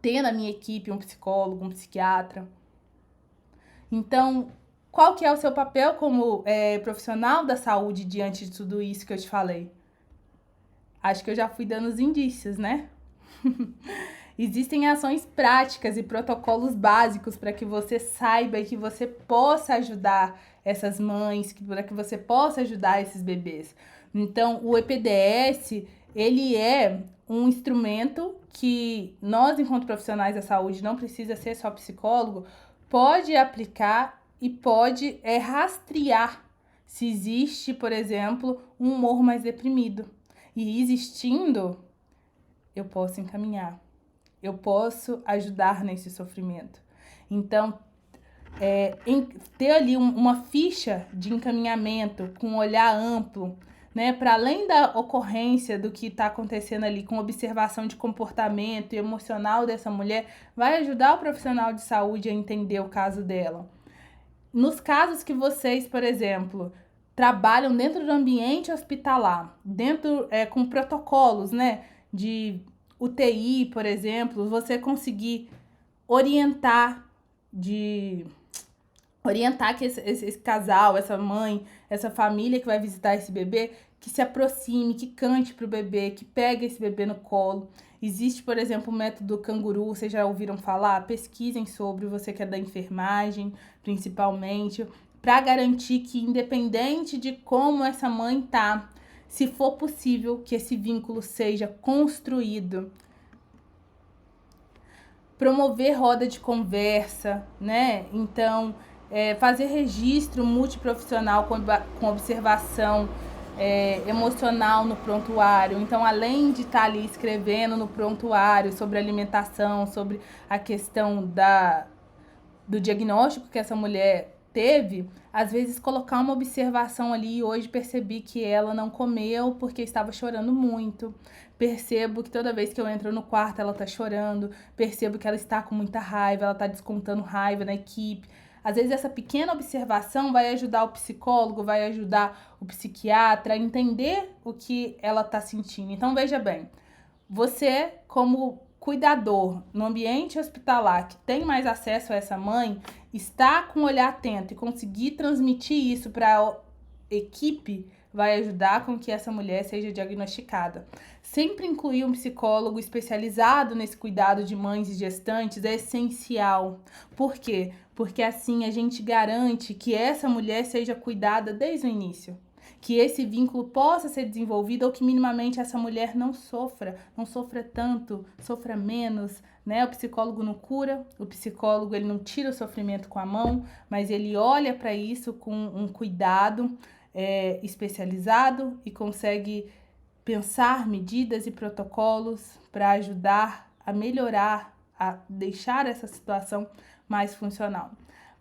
Ter na minha equipe um psicólogo, um psiquiatra. Então, qual que é o seu papel como profissional da saúde diante de tudo isso que eu te falei? Acho que eu já fui dando os indícios, né? Existem ações práticas e protocolos básicos para que você saiba e que você possa ajudar essas mães, para que você possa ajudar esses bebês. Então, o EPDS, ele é um instrumento que nós, enquanto profissionais da saúde, não precisa ser só psicólogo, pode aplicar e pode rastrear se existe, por exemplo, um humor mais deprimido. E existindo, eu posso encaminhar. Eu posso ajudar nesse sofrimento. Então, ter ali uma ficha de encaminhamento com um olhar amplo, né, para além da ocorrência do que está acontecendo ali, com observação de comportamento e emocional dessa mulher, vai ajudar o profissional de saúde a entender o caso dela. Nos casos que vocês, por exemplo, trabalham dentro do ambiente hospitalar, com protocolos, né, de UTI, por exemplo, você conseguir orientar que esse casal, essa mãe, essa família que vai visitar esse bebê, que se aproxime, que cante pro bebê, que pegue esse bebê no colo. Existe, por exemplo, o método canguru, vocês já ouviram falar? Pesquisem sobre, você que é da enfermagem, principalmente, para garantir que, independente de como essa mãe tá, se for possível, que esse vínculo seja construído. Promover roda de conversa, né? Então, fazer registro multiprofissional com observação emocional no prontuário. Então, além de estar ali escrevendo no prontuário sobre alimentação, sobre a questão do diagnóstico que essa mulher teve, às vezes colocar uma observação ali. Hoje percebi que ela não comeu porque estava chorando muito. Percebo que toda vez que eu entro no quarto ela tá chorando. Percebo que ela está com muita raiva, ela tá descontando raiva na equipe. Às vezes essa pequena observação vai ajudar o psicólogo, vai ajudar o psiquiatra a entender o que ela tá sentindo. Então veja bem, você como cuidador no ambiente hospitalar que tem mais acesso a essa mãe, está com um olhar atento e conseguir transmitir isso para a equipe vai ajudar com que essa mulher seja diagnosticada. Sempre incluir um psicólogo especializado nesse cuidado de mães e gestantes é essencial. Por quê? Porque assim a gente garante que essa mulher seja cuidada desde o início. Que esse vínculo possa ser desenvolvido ou que minimamente essa mulher não sofra tanto, sofra menos, né? O psicólogo não cura, o psicólogo ele não tira o sofrimento com a mão, mas ele olha para isso com um cuidado especializado e consegue pensar medidas e protocolos para ajudar a melhorar, a deixar essa situação mais funcional.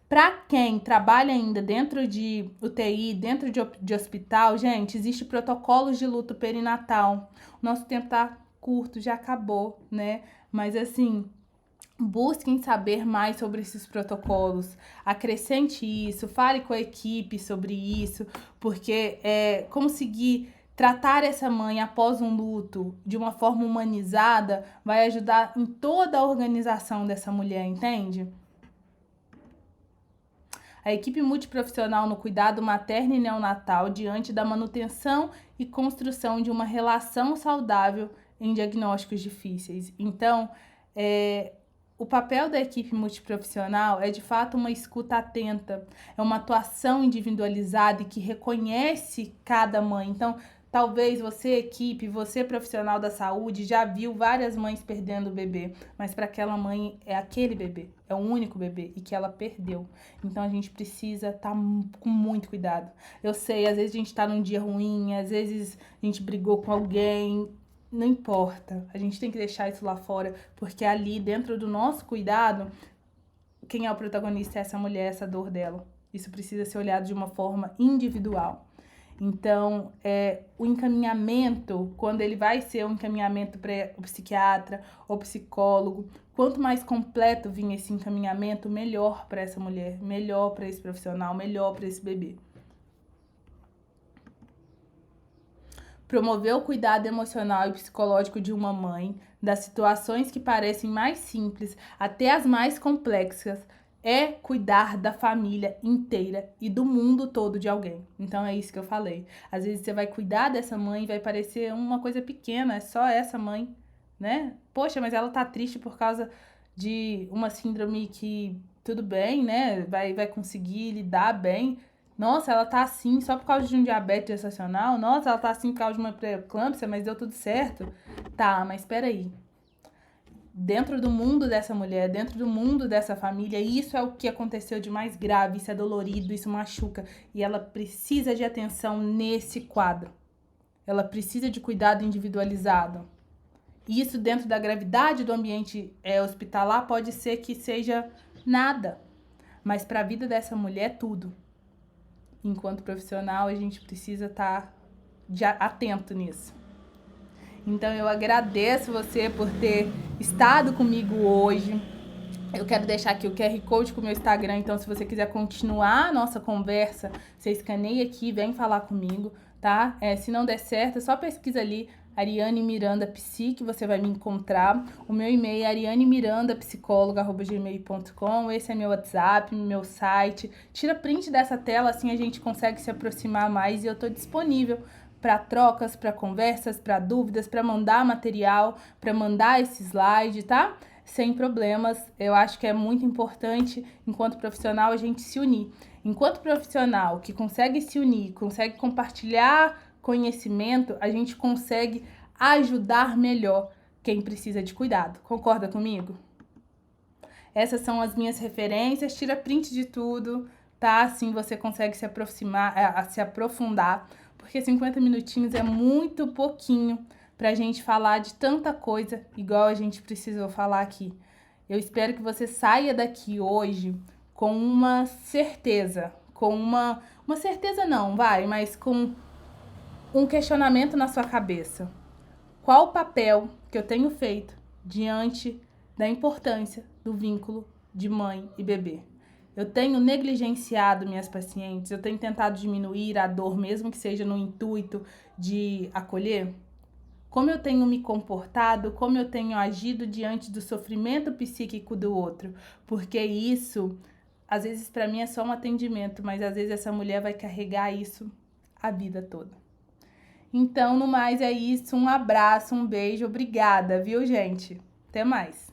Para quem trabalha ainda dentro de UTI, dentro de hospital, gente, existe protocolos de luto perinatal. O nosso tempo tá curto, já acabou, né? Mas assim, busquem saber mais sobre esses protocolos, acrescente isso, fale com a equipe sobre isso, porque conseguir tratar essa mãe após um luto de uma forma humanizada vai ajudar em toda a organização dessa mulher, entende? A equipe multiprofissional no cuidado materno e neonatal diante da manutenção e construção de uma relação saudável em diagnósticos difíceis. Então, o papel da equipe multiprofissional é de fato uma escuta atenta, é uma atuação individualizada e que reconhece cada mãe. Então, talvez você, equipe, você profissional da saúde, já viu várias mães perdendo o bebê, mas para aquela mãe é aquele bebê, é o único bebê e que ela perdeu. Então a gente precisa estar com muito cuidado. Eu sei, às vezes a gente está num dia ruim, às vezes a gente brigou com alguém, não importa. A gente tem que deixar isso lá fora, porque ali dentro do nosso cuidado, quem é o protagonista é essa mulher, essa dor dela. Isso precisa ser olhado de uma forma individual. Então, o encaminhamento, quando ele vai ser um encaminhamento para o psiquiatra ou psicólogo, quanto mais completo vir esse encaminhamento, melhor para essa mulher, melhor para esse profissional, melhor para esse bebê. Promover o cuidado emocional e psicológico de uma mãe, das situações que parecem mais simples até as mais complexas, é cuidar da família inteira e do mundo todo de alguém. Então é isso que eu falei. Às vezes você vai cuidar dessa mãe e vai parecer uma coisa pequena, é só essa mãe, né? Poxa, mas ela tá triste por causa de uma síndrome que tudo bem, né? Vai conseguir lidar bem. Nossa, ela tá assim só por causa de um diabetes gestacional. Nossa, ela tá assim por causa de uma pré-eclâmpsia, mas deu tudo certo. Tá, mas espera aí. Dentro do mundo dessa mulher, dentro do mundo dessa família, isso é o que aconteceu de mais grave, isso é dolorido, isso machuca. E ela precisa de atenção nesse quadro. Ela precisa de cuidado individualizado. E isso dentro da gravidade do ambiente hospitalar pode ser que seja nada. Mas para a vida dessa mulher é tudo. Enquanto profissional, a gente precisa estar atento nisso. Então, eu agradeço você por ter estado comigo hoje. Eu quero deixar aqui o QR Code com o meu Instagram, então se você quiser continuar a nossa conversa, você escaneia aqui, vem falar comigo, tá? Se não der certo, é só pesquisa ali, Ariane Miranda Psi, que você vai me encontrar. O meu e-mail é arianemirandapsicóloga@gmail.com. Esse é meu WhatsApp, meu site. Tira print dessa tela, assim a gente consegue se aproximar mais e eu tô disponível para trocas, para conversas, para dúvidas, para mandar material, para mandar esse slide, tá? Sem problemas. Eu acho que é muito importante, enquanto profissional, a gente se unir. Enquanto profissional que consegue se unir, consegue compartilhar conhecimento, a gente consegue ajudar melhor quem precisa de cuidado. Concorda comigo? Essas são as minhas referências. Tira print de tudo, tá? Assim você consegue se aproximar, se aprofundar. Porque 50 minutinhos é muito pouquinho pra gente falar de tanta coisa igual a gente precisou falar aqui. Eu espero que você saia daqui hoje com uma certeza, com uma certeza não, mas com um questionamento na sua cabeça. Qual o papel que eu tenho feito diante da importância do vínculo de mãe e bebê? Eu tenho negligenciado minhas pacientes, eu tenho tentado diminuir a dor, mesmo que seja no intuito de acolher? Como eu tenho me comportado, como eu tenho agido diante do sofrimento psíquico do outro? Porque isso, às vezes para mim é só um atendimento, mas às vezes essa mulher vai carregar isso a vida toda. Então, no mais é isso, um abraço, um beijo, obrigada, viu, gente? Até mais.